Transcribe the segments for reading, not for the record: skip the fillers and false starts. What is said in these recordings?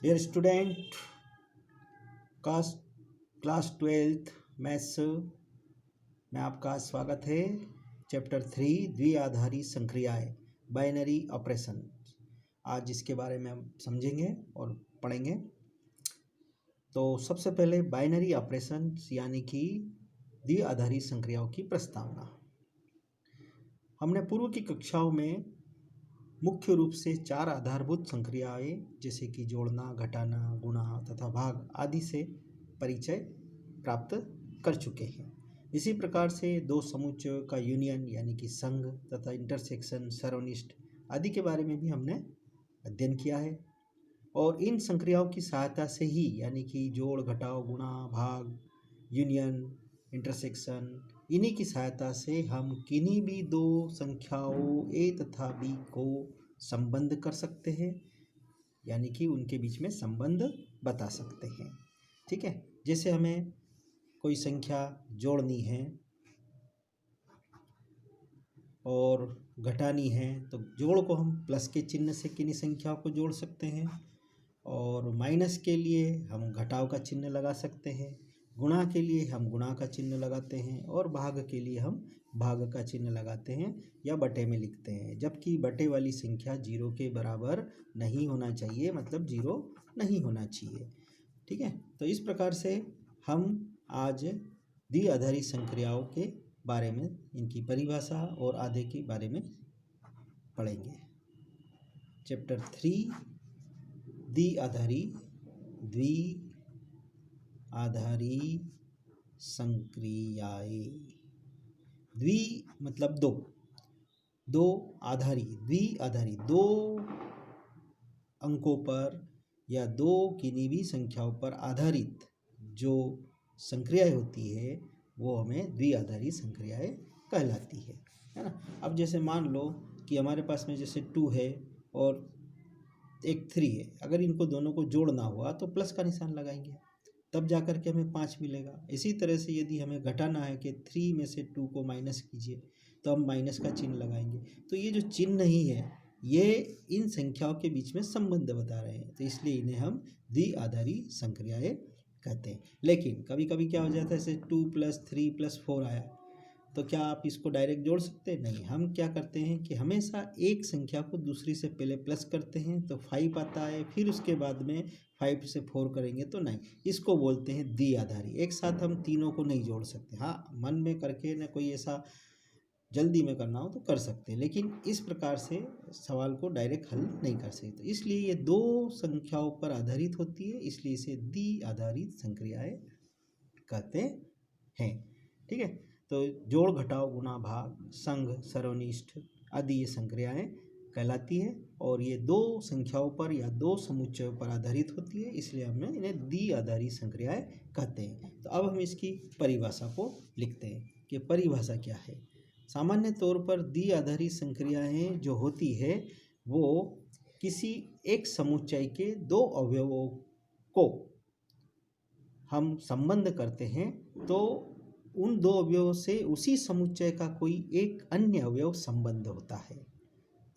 Dear student, class class 12th maths में आपका स्वागत है। चैप्टर 3 द्विआधारी संक्रियाएं, बाइनरी ऑपरेशन। आज इसके बारे में हम समझेंगे और पढ़ेंगे। तो सबसे पहले बाइनरी ऑपरेशन यानी कि द्विआधारी संक्रियाओं की प्रस्तावना। हमने पूर्व की कक्षाओं में मुख्य रूप से 4 आधारभूत संक्रियाएं जैसे कि जोड़ना, घटाना, गुणा तथा भाग आदि से परिचय प्राप्त कर चुके हैं। इसी प्रकार से 2 समुच्चयों का यूनियन यानी कि संघ तथा इंटरसेक्शन, सरवनिष्ठ आदि के बारे में भी हमने अध्ययन किया है। और इन संक्रियाओं की सहायता से ही यानी कि जोड़, घटाव, गुणा, भाग, यूनियन, इंटरसेक्शन, इन्हीं की सहायता से हम किन्हीं भी 2 संख्याओं a तथा b को संबंध कर सकते हैं, यानी कि उनके बीच में संबंध बता सकते हैं। ठीक है, जैसे हमें कोई संख्या जोड़नी है और घटानी है तो जोड़ को हम प्लस के चिन्ह से किन्हीं संख्याओं को जोड़ सकते हैं, और माइनस के लिए हम घटाव का चिन्ह लगा सकते हैं, गुणा के लिए हम गुणा का चिन्ह लगाते हैं, और भाग के लिए हम भाग का चिन्ह लगाते हैं या बटे में लिखते हैं। जबकि बटे वाली संख्या 0 के बराबर नहीं होना चाहिए, मतलब 0 नहीं होना चाहिए। ठीक है, तो इस प्रकार से हम आज द्विआधारी संक्रियाओं के बारे में, इनकी परिभाषा और आदि के बारे में पढ़ेंगे। चैप्टर 3 द्विआधारी संक्रियाएं। द्वि मतलब दो आधारी, द्विआधारी 2 अंकों पर या 2 किन्हीं भी संख्याओं पर आधारित जो संक्रियाएं होती है वो हमें द्विआधारी संक्रियाएं कहलाती है ना। अब जैसे मान लो कि हमारे पास में जैसे 2 है और एक 3 है, अगर इनको दोनों को जोड़ना हुआ तो प्लस का निशान लगाएंगे, तब जा कर के हमें 5 मिलेगा। इसी तरह से यदि हमें घटाना है कि 3 में से 2 को माइनस कीजिए तो हम माइनस का चिन्ह लगाएंगे। तो ये जो चिन्ह ही है ये इन संख्याओं के बीच में संबंध बता रहे हैं, तो इसलिए इन्हें हम द्विआधारी संक्रियाएं कहते हैं। लेकिन कभी कभी क्या हो जाता है, जैसे 2 + 3 + 4 आया तो क्या आप इसको डायरेक्ट जोड़ सकते हैं? नहीं, हम क्या करते हैं कि हमेशा एक संख्या को दूसरी से पहले प्लस करते हैं तो 5 आता है, फिर उसके बाद में 5 से 4 करेंगे तो नहीं। इसको बोलते हैं द्विआधारी। एक साथ हम तीनों को नहीं जोड़ सकते। हाँ, मन में करके न कोई ऐसा जल्दी में करना हो तो कर सकते हैं, लेकिन इस प्रकार से सवाल को डायरेक्ट हल नहीं कर सकते। इसलिए ये 2 संख्याओं पर आधारित होती है, इसलिए इसे द्विआधारी संक्रियाएं कहते हैं। ठीक है, तो जोड़, घटाव, गुणा, भाग, संघ, सरवनिष्ठ आदि ये संक्रियाएं कहलाती है, और ये 2 संख्याओं पर या 2 समुच्चयों पर आधारित होती है, इसलिए हमने इन्हें द्विआधारी संक्रियाएं कहते हैं। तो अब हम इसकी परिभाषा को लिखते हैं कि परिभाषा क्या है। सामान्य तौर पर द्विआधारी संक्रियाएं जो होती है वो किसी एक समुच्चय के 2 अवयवों को हम संबंध करते हैं तो उन 2 अवयवों से उसी समुच्चय का कोई एक अन्य अवयव संबंध होता है,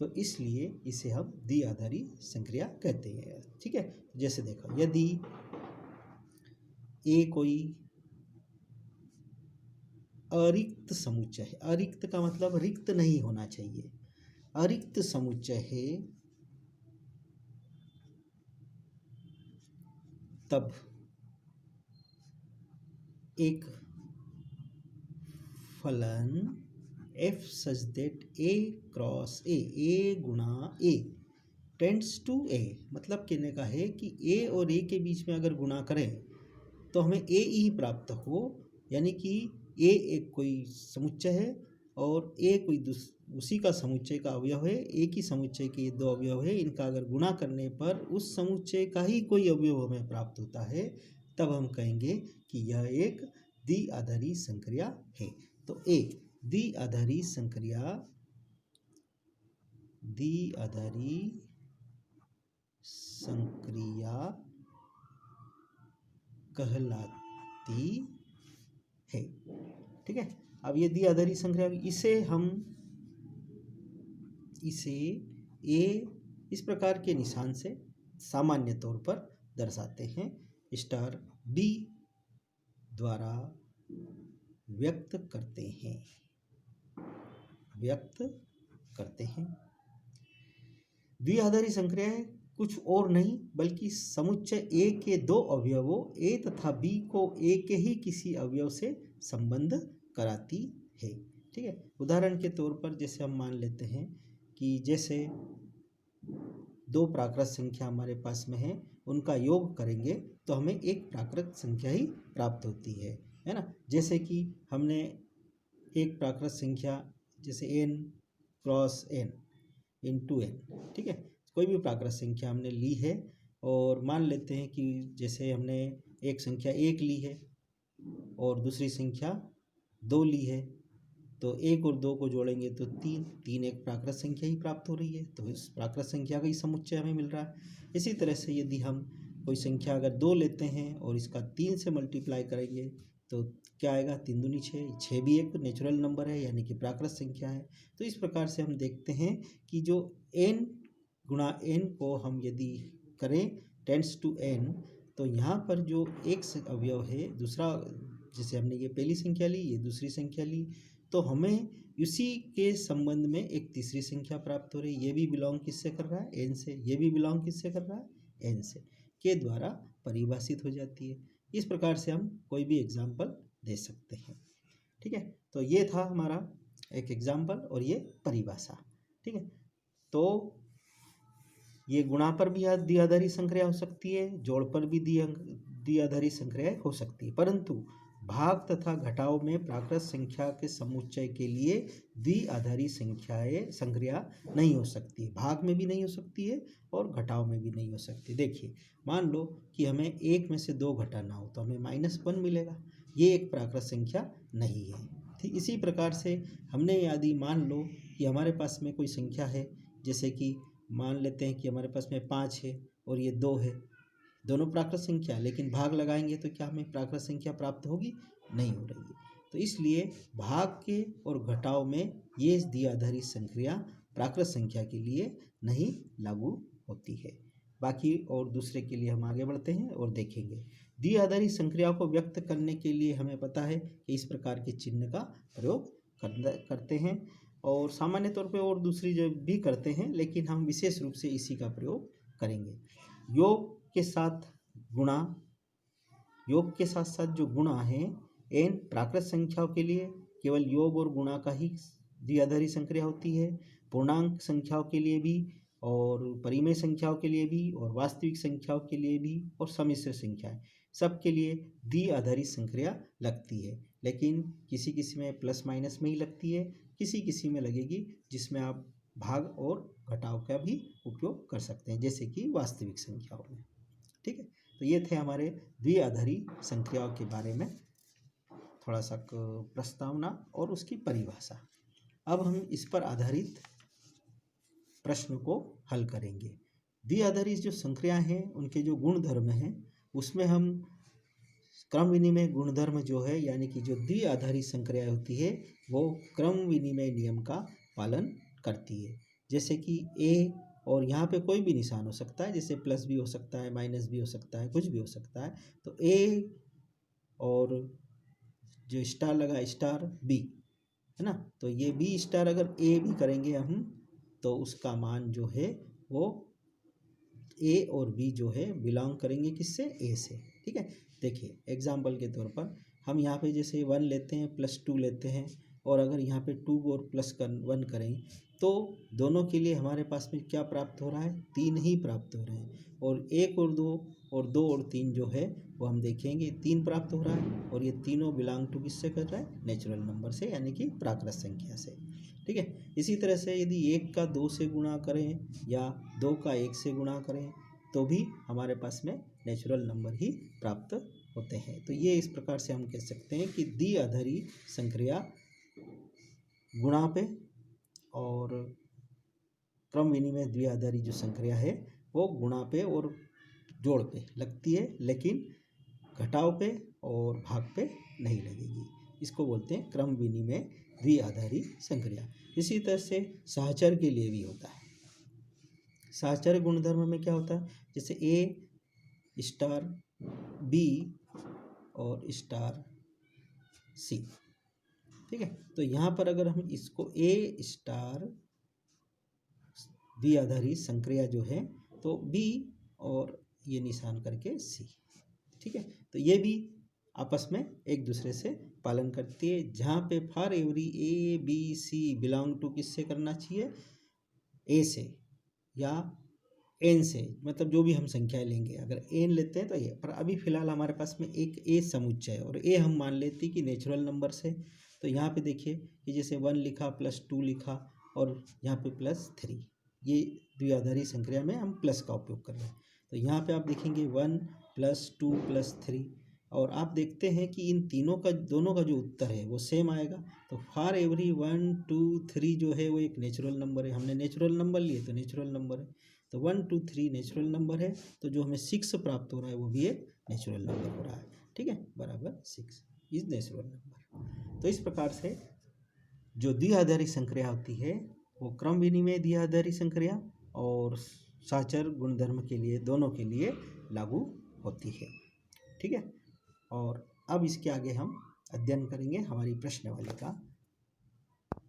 तो इसलिए इसे हम द्विआधारी संक्रिया कहते हैं। ठीक है, जैसे देखो, यदि ए कोई अरिक्त समुच्चय है, अरिक्त का मतलब रिक्त नहीं होना चाहिए, अरिक्त समुच्चय है, तब एक फलन f such that a cross a गुणा a टेंड्स टू a, मतलब कहने का है कि a और a के बीच में अगर गुणा करें तो हमें a ही प्राप्त हो, यानी कि a एक कोई समुच्चय है और a कोई उसी का समुच्चय का अवयव है। एक ही समुच्चय के 2 अवयव है, इनका अगर गुणा करने पर उस समुच्चय का ही कोई अवयव हमें प्राप्त होता है, तब हम कहेंगे कि यह एक द्विआधारी संक्रिया है। तो एक द्विआधारी संक्रिया कहलाती है। ठीक है, अब ये द्विआधारी संक्रिया, इसे ए इस प्रकार के निशान से सामान्य तौर पर दर्शाते हैं स्टार बी द्वारा व्यक्त करते हैं। द्विआधारी संक्रियाएं कुछ और नहीं बल्कि समुच्चय ए के दो अवयवों ए तथा बी को ए के ही किसी अवयव से संबंध कराती है। ठीक है, उदाहरण के तौर पर जैसे हम मान लेते हैं कि जैसे दो प्राकृत संख्या हमारे पास में है, उनका योग करेंगे तो हमें एक प्राकृत संख्या ही प्राप्त होती है ना। जैसे कि हमने एक प्राकृत संख्या जैसे n cross n into n, ठीक है, कोई भी प्राकृत संख्या हमने ली है और मान लेते हैं कि जैसे हमने एक संख्या 1 ली है और दूसरी संख्या 2 ली है, तो 1 और 2 को जोड़ेंगे तो 3 एक प्राकृत संख्या ही प्राप्त हो रही है, तो इस प्राकृत संख्या का ही समुच्चय हमें मिल रहा है। इसी तरह से यदि हम कोई संख्या अगर 2 लेते हैं और इसका 3 से मल्टीप्लाई करेंगे तो क्या आएगा, 3 दूनी 6, 6 भी एक नेचुरल नंबर है यानी कि प्राकृत संख्या है। तो इस प्रकार से हम देखते हैं कि जो n गुणा n को हम यदि करें टेंड्स टू n, तो यहाँ पर जो एक अवयव है दूसरा, जैसे हमने ये पहली संख्या ली, ये दूसरी संख्या ली, तो हमें उसी के संबंध में एक तीसरी संख्या प्राप्त हो रही है। ये भी बिलोंग किससे कर रहा है, n से, ये भी बिलोंग किससे कर रहा है, n से, के द्वारा परिभाषित हो जाती है। इस प्रकार से हम कोई भी एग्जाम्पल दे सकते हैं। ठीक है, तो ये था हमारा एक एग्जाम्पल और ये परिभाषा। ठीक है, तो ये गुणा पर भी द्विआधारी संक्रिया हो सकती है, जोड़ पर भी द्विआधारी संक्रिया हो सकती है, परंतु भाग तथा घटाव में प्राकृत संख्या के समुच्चय के लिए द्विआधारी संक्रिया नहीं हो सकती है। भाग में भी नहीं हो सकती है और घटाव में भी नहीं हो सकती। देखिए, मान लो कि हमें 1 में से 2 घटाना हो तो हमें -1 मिलेगा, ये एक प्राकृत संख्या नहीं है। ठीक इसी प्रकार से हमने यदि मान लो कि हमारे पास में कोई संख्या है, जैसे कि मान लेते हैं कि हमारे पास में 5 है और ये 2 है, दोनों प्राकृत संख्या, लेकिन भाग लगाएंगे तो क्या हमें प्राकृत संख्या प्राप्त होगी, नहीं हो रही है। तो इसलिए भाग के और घटाव में ये द्विआधारी संक्रिया प्राकृत संख्या के लिए नहीं लागू होती है। बाकी और दूसरे के लिए हम आगे बढ़ते हैं और देखेंगे। द्विआधारी संक्रिया को व्यक्त करने के लिए हमें पता है कि इस प्रकार के चिन्ह का प्रयोग करते हैं और सामान्य तौर पे और दूसरी जो भी करते हैं, लेकिन हम विशेष रूप से इसी का प्रयोग करेंगे। योग के साथ साथ जो गुणा है, n प्राकृत संख्याओं के लिए केवल योग और गुणा का ही द्विआधारी संक्रिया होती है, पूर्णांक संख्याओं के लिए भी और परिमेय संख्याओं के लिए भी और वास्तविक संख्याओं के लिए भी और सम्मिश्र संख्याएं सब के लिए द्विआधारी संक्रिया लगती है। लेकिन किसी किसी में प्लस माइनस में ही लगती है, किसी किसी में लगेगी जिसमें आप भाग और घटाव का भी उपयोग कर सकते हैं, जैसे कि वास्तविक संख्याओं में। ठीक है, तो ये थे हमारे द्विआधारी संख्याओं के बारे में थोड़ा सा प्रस्तावना और उसकी परिभाषा। अब हम इस पर आधारित प्रश्न को हल करेंगे। द्विआधारी जो संक्रियाएं हैं उनके जो गुणधर्म हैं उसमें हम क्रम विनिमय गुणधर्म जो है, यानी कि जो द्विआधारी संक्रिया होती है वो क्रम विनिमय नियम का पालन करती है। जैसे कि ए और यहाँ पे कोई भी निशान हो सकता है, जैसे प्लस भी हो सकता है, माइनस भी हो सकता है, कुछ भी हो सकता है। तो ए और जो स्टार लगा स्टार बी है ना, तो ये बी स्टार अगर ए भी करेंगे हम तो उसका मान जो है वो ए और बी जो है बिलोंग करेंगे किससे, ए से। ठीक है, देखिए एग्जाम्पल के तौर पर हम यहाँ पे जैसे 1 लेते हैं +2 लेते हैं और अगर यहाँ पे 2 और +1 करें तो दोनों के लिए हमारे पास में क्या प्राप्त हो रहा है, 3 ही प्राप्त हो रहे हैं। और 1 और 2 और 2 और 3 जो है वो हम देखेंगे 3 प्राप्त हो रहा है और ये तीनों बिलोंग टू किससे कर रहा है, नेचुरल नंबर से यानी कि प्राकृत संख्या से। ठीक है, इसी तरह से यदि 1 का 2 से गुणा करें या 2 का 1 से गुणा करें तो भी हमारे पास में नेचुरल नंबर ही प्राप्त होते हैं। तो ये इस प्रकार से हम कह सकते हैं कि द्विआधारी संक्रिया गुणा पे और क्रम विनिमय द्विआधारी जो संक्रिया है वो गुणा पे और जोड़ पे लगती है, लेकिन घटाव पे और भाग पे नहीं लगेगी। इसको बोलते हैं क्रम विनिमय द्विआधारी संक्रिया। इसी तरह से सहचर के लिए भी होता है। सहचर गुणधर्म में क्या होता है, जैसे ए स्टार बी और स्टार सी। ठीक है, तो यहाँ पर अगर हम इसको ए स्टार द्विआधारी संक्रिया जो है तो बी और ये निशान करके सी। ठीक है, तो ये भी आपस में एक दूसरे से पालन करती है, जहाँ पे for every A B C belong to किससे करना चाहिए, ए से या एन से, मतलब जो भी हम संख्याएं लेंगे अगर एन लेते हैं तो ये, पर अभी फिलहाल हमारे पास में एक ए समुच्चय है और ए हम मान लेते हैं कि नेचुरल नंबर से। तो यहाँ पे देखिए कि जैसे 1 लिखा +2 लिखा और यहाँ पे +3, ये द्विआधारी संक्रिया में हम प्लस का उपयोग कर रहे हैं। तो यहाँ पे आप देखेंगे 1 +2 +3 और आप देखते हैं कि इन दोनों का जो उत्तर है वो सेम आएगा। तो फॉर एवरी 1 2 3 जो है वो एक नेचुरल नंबर है, हमने नेचुरल नंबर लिए तो नेचुरल नंबर है। तो 1 2 3 नेचुरल नंबर है, तो जो हमें 6 प्राप्त हो रहा है वो भी एक नेचुरल नंबर हो रहा है। ठीक है, बराबर 6 इज नेचुरल नंबर। तो इस प्रकार से जो द्विआधारी संक्रिया होती है वो क्रम विनिमय द्विआधारी संक्रिया और साचर गुणधर्म के लिए, दोनों के लिए लागू होती है। ठीक है, और अब इसके आगे हम अध्ययन करेंगे हमारी प्रश्नावली का।